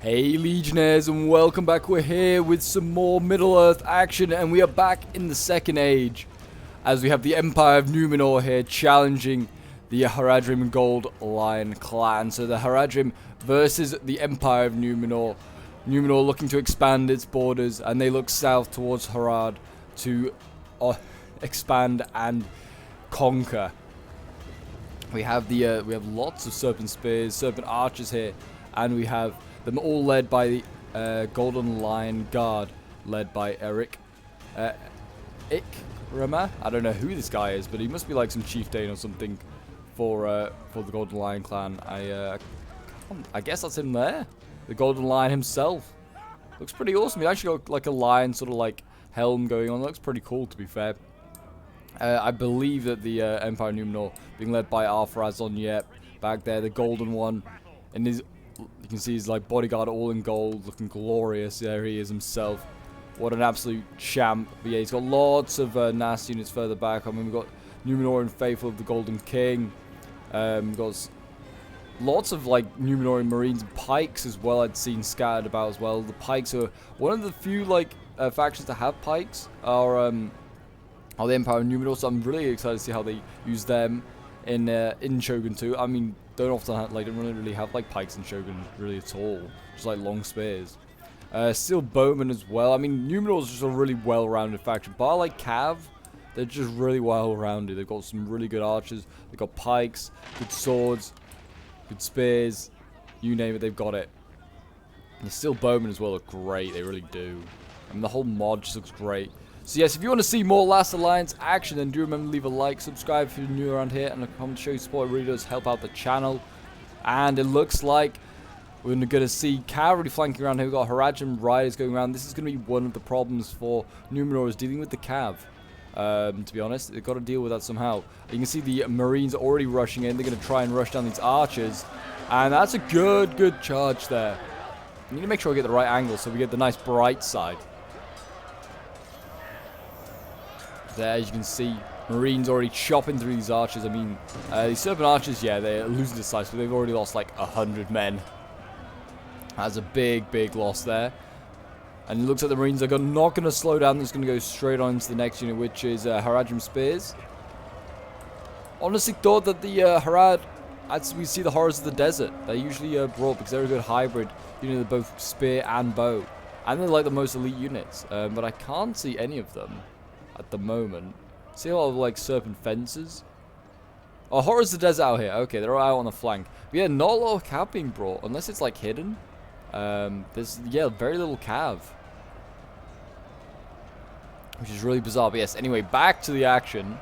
Hey Legionnaires, and welcome back. We're here with some more Middle-earth action, and we are back in the Second Age as we have the Empire of Numenor here challenging the Haradrim Gold Lion clan. So the Haradrim versus the Empire of Numenor. Numenor looking to expand its borders, and they look south towards Harad to expand and conquer. We have lots of serpent spears, serpent archers here, and we have them all led by the Golden Lion Guard, led by Eric Ikrama. I don't know who this guy is, but he must be like some chieftain or something for the Golden Lion clan. I guess that's him there, the Golden Lion himself. Looks pretty awesome. He actually got like a lion sort of like helm going on. Looks pretty cool, to be fair. I believe that the Empire of Numenor being led by Arthrazon Yep back there, the golden one, and his. You can see his like bodyguard all in gold, looking glorious. There he is himself. What an absolute champ. But yeah, he's got lots of nasty units further back. I mean, we've got Numenoran Faithful of the Golden King. We've got lots of like Numenoran Marines and Pikes as well. I'd seen scattered about as well. The Pikes are one of the few like factions to have Pikes. Are the Empire of Numenor. So I'm really excited to see how they use them in Shogun 2. I mean, don't really have like pikes in Shogun really at all, just like long spears. Still bowmen as well. I mean, Numenor's just a really well-rounded faction. Bar like Cav, they're just really well-rounded. They've got some really good archers. They've got pikes, good swords, good spears. You name it, they've got it. And still bowmen as well look great. They really do. I mean, the whole mod just looks great. So yes, if you want to see more Last Alliance action, then do remember to leave a like, subscribe if you're new around here, and a comment to show your support. It really does help out the channel. And it looks like we're going to see cavalry flanking around here. We've got Haradrim riders going around. This is going to be one of the problems for Numenor, is dealing with the cav. To be honest, they've got to deal with that somehow. You can see the Marines are already rushing in. They're going to try and rush down these archers. And that's a good charge there. I need to make sure I get the right angle so we get the nice bright side. There, as you can see, Marines already chopping through these archers. I mean, these serpent archers, yeah, they're losing to size, but they've already lost like 100 men. That's a big loss there. And it looks like the Marines are not going to slow down. They're just going to go straight on to the next unit, which is Haradrim Spears. Honestly thought that the Harad, as we see the horrors of the desert, they're usually brought because they're a good hybrid. You know, they're both spear and bow. And they're like the most elite units. But I can't see any of them at the moment. See a lot of like serpent fences. Oh, horrors of the desert out here. Okay, they're out on the flank. But yeah, not a lot of cav being brought unless it's like hidden. There's very little cav, which is really bizarre. But yes, anyway, back to the action.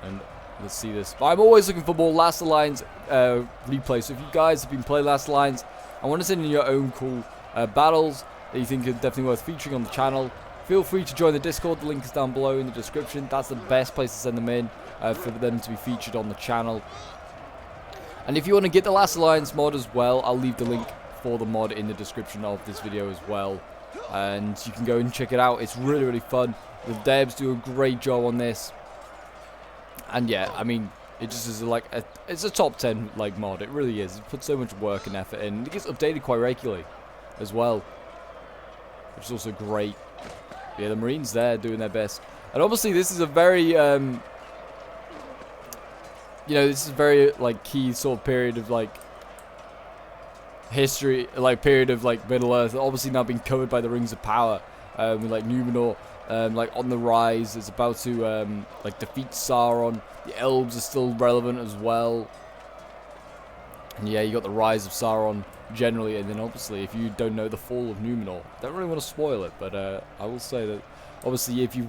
And let's see this. But I'm always looking for more Last Alliance replay. So if you guys have been playing Last Alliance, I want to send in your own cool battles that you think are definitely worth featuring on the channel. Feel free to join the Discord. The link is down below in the description. That's the best place to send them in for them to be featured on the channel. And if you want to get the Last Alliance mod as well, I'll leave the link for the mod in the description of this video as well. And you can go and check it out. It's really fun. The devs do a great job on this. And yeah, I mean, it just is like it's a top 10 like mod. It really is. It puts so much work and effort in. It gets updated quite regularly as well, which is also great. Yeah, the Marines there doing their best. And obviously this is a very, this is a very, like, key sort of period of, like, history, like, period of, like, Middle-earth. Obviously now being covered by the Rings of Power. With, like, Numenor, like, on the rise. It's about to, like, defeat Sauron. The elves are still relevant as well. And yeah, you got the rise of Sauron generally, and then obviously if you don't know the fall of Numenor, don't really want to spoil it, but I will say that obviously if you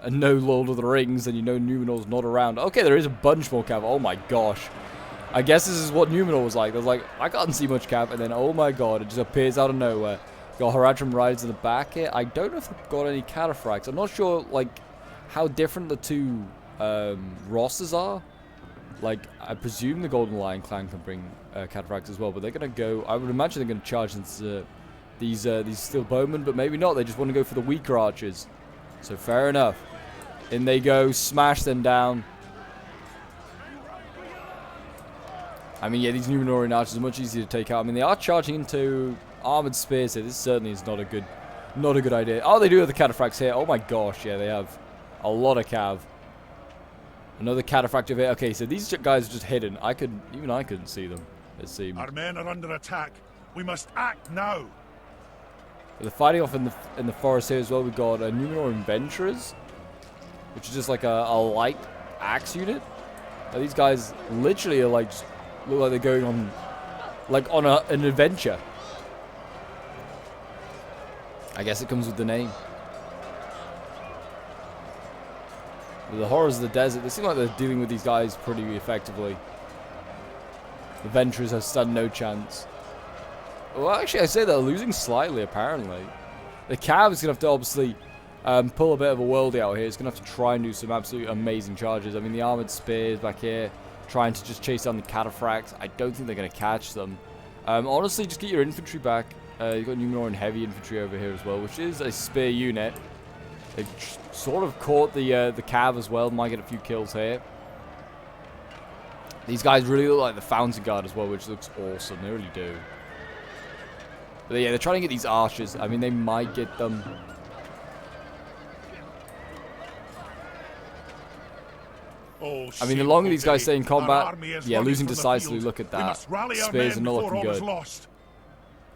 know Lord of the Rings and you know Numenor's not around. Okay, there is a bunch more cav. Oh my gosh, I guess this is what Numenor was like. There's like, I can't see much cav, and then oh my god, it just appears out of nowhere. Got Haradrim riders in the back here. I don't know if they've got any cataphracts. I'm not sure like how different the two rosters are. Like, I presume the Golden Lion clan can bring cataphracts as well, but they're going to go, I would imagine they're going to charge into these steel bowmen, but maybe not. They just want to go for the weaker archers. So fair enough. In they go, smash them down. I mean, yeah, these Numenorian archers are much easier to take out. I mean, they are charging into armored spears here. This certainly is not a good idea. Oh, they do have the cataphracts here. Oh my gosh, yeah, they have a lot of cav. Another cataphract over here. Okay, so these guys are just hidden. Even I couldn't see them, it seemed. Our men are under attack. We must act now. They're fighting off in the forest here as well. We've got Numenor Adventurers, which is just like a light axe unit. Now, these guys literally are like, look like they're going on, like on an adventure. I guess it comes with the name. The horrors of the desert, they seem like they're dealing with these guys pretty effectively. The Venturers have stand no chance. Well, actually, I say they're losing slightly, apparently. The Cav is going to have to, obviously, pull a bit of a worldie out here. It's going to have to try and do some absolute amazing charges. I mean, the Armored Spears back here, trying to just chase down the Cataphracts. I don't think they're going to catch them. Honestly, just get your infantry back. You've got Numenor and heavy infantry over here as well, which is a spear unit. They've sort of caught the Cav as well. Might get a few kills here. These guys really look like the Fountain Guard as well, which looks awesome. They really do. But yeah, they're trying to get these archers. I mean, they might get them. Oh, I mean, the longer these guys stay in combat, yeah, losing decisively. Look at that. Spears are not looking good.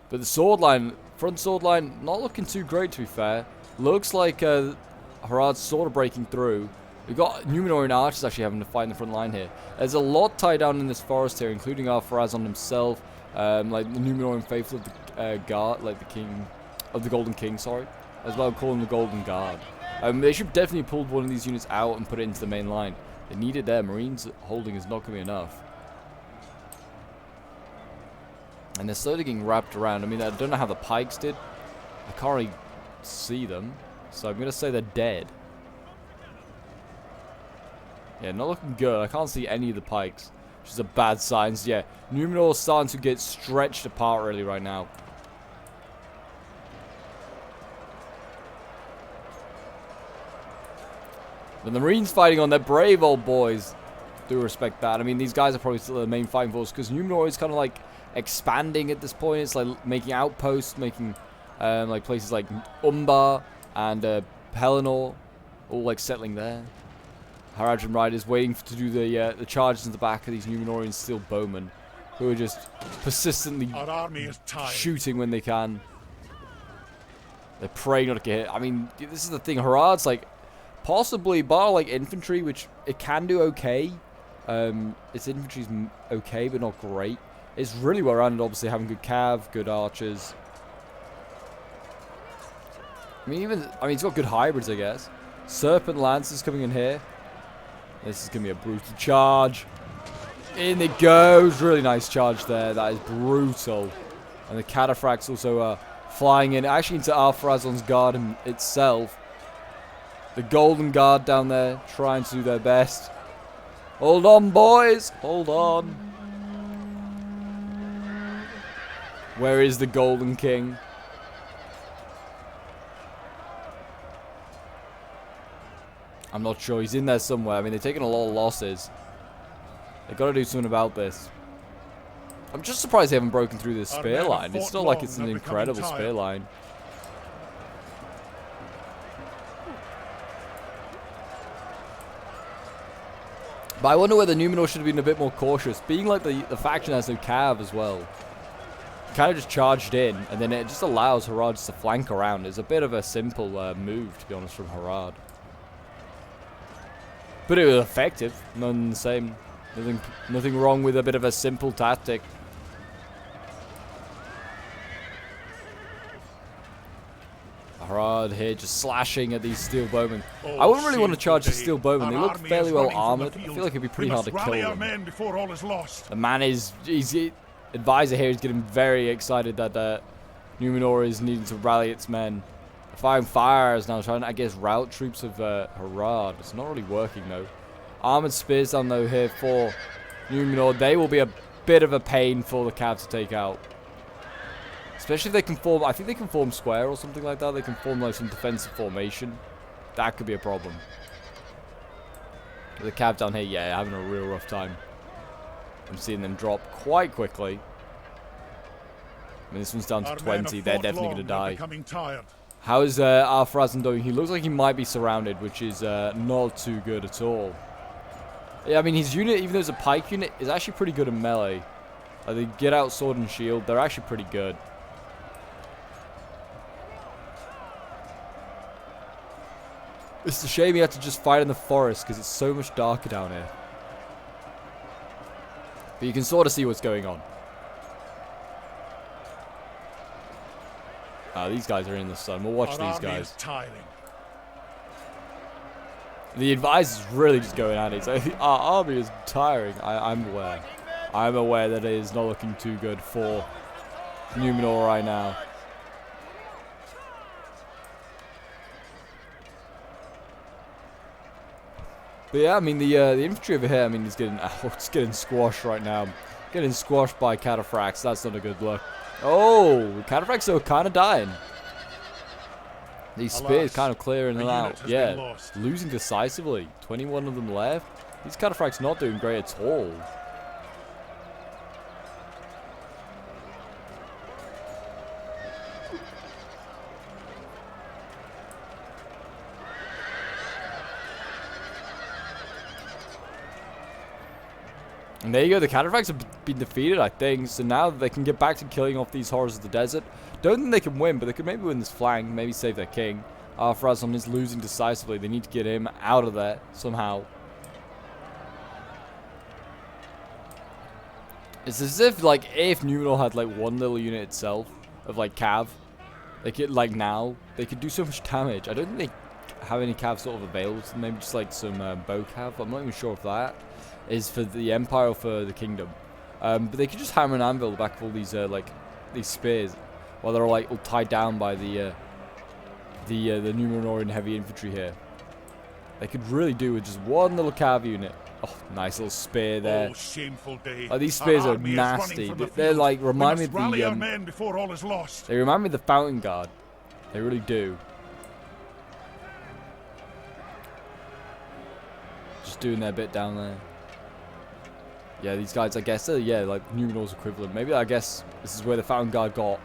But the sword line, front sword line, not looking too great, to be fair. Looks like Harad's sort of breaking through. We've got Numenorian archers actually having to fight in the front line here. There's a lot tied down in this forest here, including our Farazon himself, like the Numenorian faithful of the guard, like the king of the Golden King, sorry, as well, calling the Golden Guard. They should definitely pull one of these units out and put it into the main line. They need it there. Marines holding is not going to be enough. And they're slowly getting wrapped around. I mean, I don't know how the pikes did. I can't really see them, so I'm going to say they're dead. Yeah, not looking good. I can't see any of the pikes, which is a bad sign. So yeah, Numenor's starting to get stretched apart really right now. But the Marines fighting on, they're brave old boys. Do respect that. I mean, these guys are probably still the main fighting force, because Numenor is kind of like expanding at this point. It's like making outposts, making like places like Umbar and Pelennor, all like settling there. Haradrim riders waiting to do the charges in the back of these Numenorian steel bowmen, who are just persistently shooting when they can. They're praying not to get hit. I mean, this is the thing. Harad's like possibly bar like infantry, which it can do okay. Its infantry's okay, but not great. It's really well rounded, obviously, having good cav, good archers. I mean, it's got good hybrids, I guess. Serpent Lancers coming in here. This is going to be a brutal charge. In it goes. Really nice charge there. That is brutal. And the Cataphracts also flying in, actually into Ar-Pharazon's guard itself. The Golden Guard down there trying to do their best. Hold on, boys. Hold on. Where is the Golden King? I'm not sure. He's in there somewhere. I mean, they're taking a lot of losses. They've got to do something about this. I'm just surprised they haven't broken through this spear line. It's not like it's an incredible spear line. But I wonder whether Numenor should have been a bit more cautious. Being like the faction has no cav as well. Kind of just charged in, and then it just allows Harad just to flank around. It's a bit of a simple move, to be honest, from Harad. But it was effective, none the same. Nothing wrong with a bit of a simple tactic. Harad here just slashing at these steel bowmen. I wouldn't really want to charge the steel bowmen. They look fairly well armored. I feel like it'd be pretty hard to kill them. The man is... Advisor here is getting very excited that Numenor is needing to rally its men. Firing fires now, trying to, I guess, rout troops of Harad. It's not really working, though. Armored spears down, though, here for Numenor. They will be a bit of a pain for the Cav to take out. Especially if they can form, I think they can form square or something like that. They can form like some defensive formation. That could be a problem. The Cav down here, yeah, having a real rough time. I'm seeing them drop quite quickly. I mean, this one's down to Our men 20. have They're fought definitely long, going to they're die. becoming tired. How is our Farazan doing? He looks like he might be surrounded, which is not too good at all. Yeah, I mean, his unit, even though it's a pike unit, is actually pretty good in melee. They get out sword and shield. They're actually pretty good. It's a shame he had to just fight in the forest because it's so much darker down here. But you can sort of see what's going on. These guys are in the sun. We'll watch these guys. Tiring. The advisor's really just going at it. So our army is tiring. I'm aware. I'm aware that it is not looking too good for Numenor right now. But yeah, I mean the infantry over here, I mean, is getting it's getting squashed right now. Getting squashed by cataphracts. That's not a good look. Oh, cataphracts are kind of dying. These spears kind of clearing them out. Yeah, losing decisively. 21 of them left. These cataphracts not doing great at all. And there you go, the cataphracts have been defeated, I think. So now they can get back to killing off these horrors of the desert. Don't think they can win, but they could maybe win this flank, maybe save their king. Farazan is losing decisively. They need to get him out of there somehow. It's as if, like, if Numenor had, like, one little unit itself of, like, cav, they could, like, now, they could do so much damage. I don't think they have any cav sort of available to them. Maybe just, like, some bow cav. I'm not even sure if that is for the Empire or for the Kingdom. But they could just hammer and anvil the back of all these, like, these spears while they're, like, all tied down by the Numenorian heavy infantry here. They could really do with just one little cav unit. Oh, nice little spear there. Oh, shameful day. Oh, these spears are nasty. They're like remind me of the men before all is lost. They remind me of the Fountain Guard. They really do. Just doing their bit down there. Yeah, these guys, I guess, yeah, like Numenor's equivalent. Maybe I guess this is where the Fountain Guard got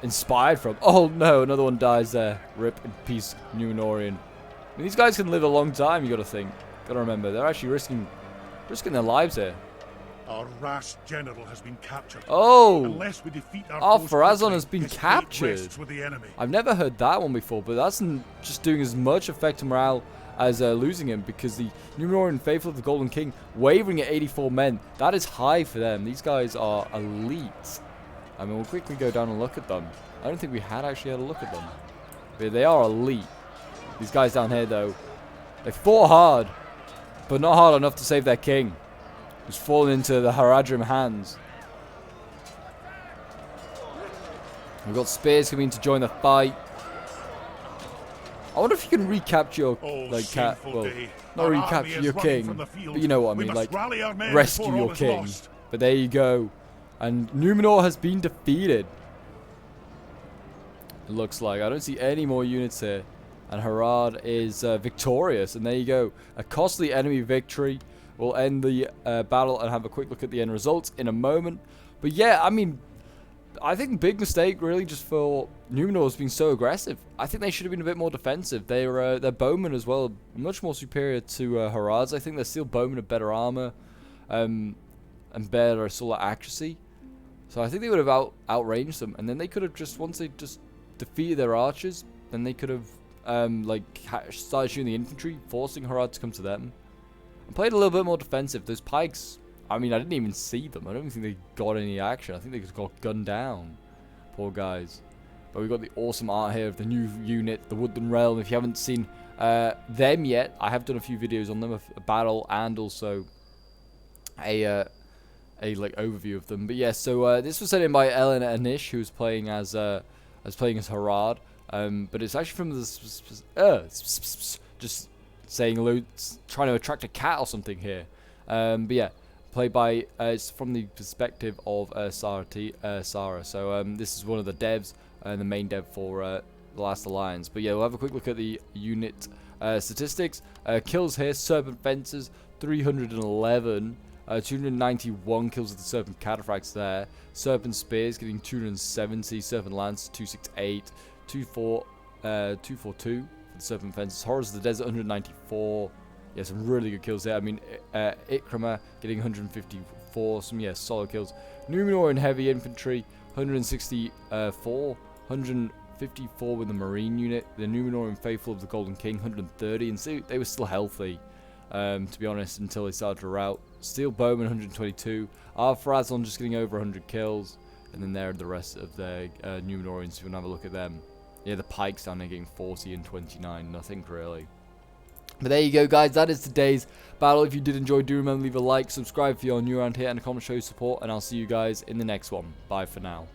inspired from. Oh no, another one dies there. Rip in peace, Numenorian. I mean, these guys can live a long time, you gotta think. Gotta remember, they're actually risking their lives here. Our rash general has been captured. Oh! Unless we defeat our Farazan has been captured. With the enemy. I've never heard that one before, but that's just doing as much effect to morale as losing him, because the Numenorian faithful of the Golden King wavering at 84 men. That is high for them. These guys are elite. I mean, we'll quickly go down and look at them. I don't think we had actually had a look at them. But they are elite. These guys down here, though, they fought hard, but not hard enough to save their king, who's fallen into the Haradrim hands. We've got spears coming to join the fight. I wonder if you can recapture your, like, not recapture your king, but you know what I mean, like, rescue your king. Lost. But there you go. And Numenor has been defeated. It looks like. I don't see any more units here. And Harad is victorious. And there you go. A costly enemy victory. We'll end the battle and have a quick look at the end results in a moment. But yeah, I mean, I think big mistake really just for Numenor's being so aggressive. I think they should have been a bit more defensive. Their bowmen as well, much more superior to Harad's. I think their steel bowmen have better armor and better sort of accuracy. So I think they would have outranged them, and then they could have just, once they just defeated their archers, then they could have like started shooting the infantry, forcing Harad to come to them, and played a little bit more defensive. Those pikes, I mean, I didn't even see them. I don't even think they got any action. I think they just got gunned down. Poor guys. But we've got the awesome art here of the new unit, the Woodland Realm. If you haven't seen them yet, I have done a few videos on them, a battle and also a like overview of them. But yeah, so this was sent in by Ellen Anish, who was playing as Harad. But it's actually from the just saying trying to attract a cat or something here. But yeah, played by it's from the perspective of Sarah. So this is one of the devs and the main dev for The Last Alliance. But yeah, we'll have a quick look at the unit statistics. Kills here: Serpent Fencers, 311. 291 kills with the Serpent Cataphracts there. Serpent Spears getting 270. Serpent Lance 268. 242 for the Serpent Fences. Horrors of the Desert 194. Yeah, some really good kills there. I mean, Ikrama getting 154. Some, yeah, solid kills. Numenor in Heavy Infantry 164. 154 with the Marine unit. The Numenor in Faithful of the Golden King 130. And so they were still healthy, to be honest, until they started to rout. Steel Bowman 122. Ar-Pharazôn just getting over 100 kills. And then there are the rest of the Numenorians. If you want to have a look at them. Yeah, the Pikes down there getting 40 and 29. Nothing really. But there you go, guys. That is today's battle. If you did enjoy, do remember to leave a like, subscribe if you're new around here, and a comment show your support. And I'll see you guys in the next one. Bye for now.